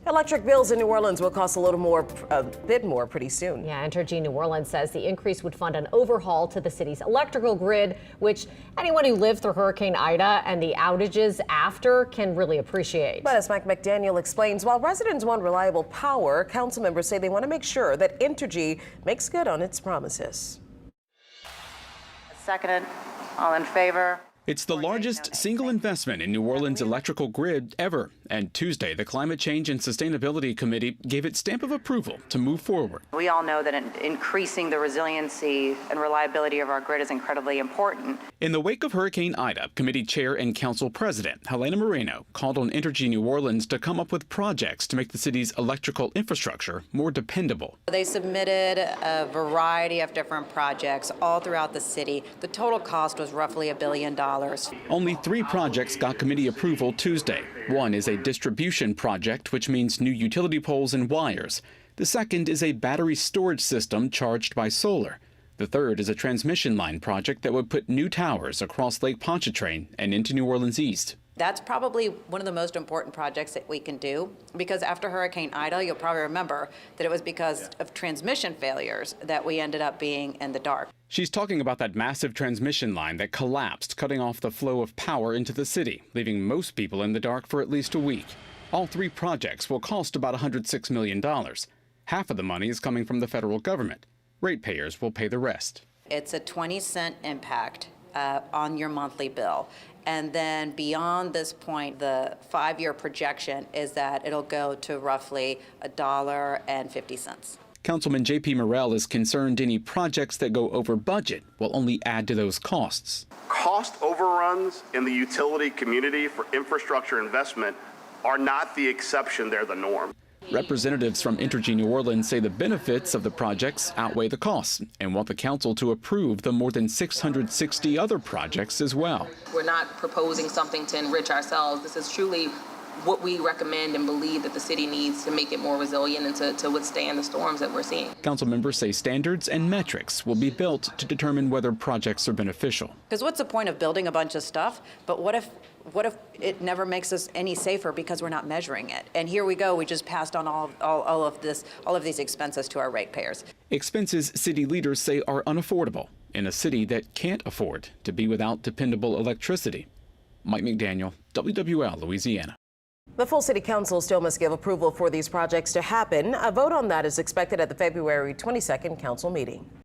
Electric bills in New Orleans will cost a bit more pretty soon. Yeah, Entergy New Orleans says the increase would fund an overhaul to the city's electrical grid, which anyone who lived through Hurricane Ida and the outages after can really appreciate. But as Mike McDaniel explains, while residents want reliable power, council members say they want to make sure that Entergy makes good on its promises. Seconded. All in favor? It's the largest single investment in New Orleans' electrical grid ever. And Tuesday, the Climate Change and Sustainability Committee gave its stamp of approval to move forward. We all know that increasing the resiliency and reliability of our grid is incredibly important. In the wake of Hurricane Ida, committee chair and council president Helena Moreno called on Entergy New Orleans to come up with projects to make the city's electrical infrastructure more dependable. They submitted a variety of different projects all throughout the city. The total cost was roughly $1 billion. Only 3 projects got committee approval Tuesday. One is a distribution project, which means new utility poles and wires. The second is a battery storage system charged by solar. The third is a transmission line project that would put new towers across Lake Pontchartrain and into New Orleans East. That's probably one of the most important projects that we can do, because after Hurricane Ida, you'll probably remember that it was because of transmission failures that we ended up being in the dark. She's talking about that massive transmission line that collapsed, cutting off the flow of power into the city, leaving most people in the dark for at least a week. All 3 projects will cost about $106 million. Half of the money is coming from the federal government. Ratepayers will pay the rest. It's a 20-cent impact on your monthly bill. And then beyond this point, the 5-year projection is that it'll go to roughly $1.50. Councilman J.P. Morrell is concerned any projects that go over budget will only add to those costs. Cost overruns in the utility community for infrastructure investment are not the exception, they're the norm. Representatives from Entergy New Orleans say the benefits of the projects outweigh the costs and want the council to approve the more than 660 other projects as well. We're not proposing something to enrich ourselves. This is truly what we recommend and believe that the city needs to make it more resilient and to withstand the storms that we're seeing. Council members say standards and metrics will be built to determine whether projects are beneficial. Because what's the point of building a bunch of stuff, but what if it never makes us any safer because we're not measuring it? And here we go, we just passed on all of these expenses to our ratepayers. Expenses city leaders say are unaffordable in a city that can't afford to be without dependable electricity. Mike McDaniel, WWL, Louisiana. The full city council still must give approval for these projects to happen. A vote on that is expected at the February 22nd council meeting.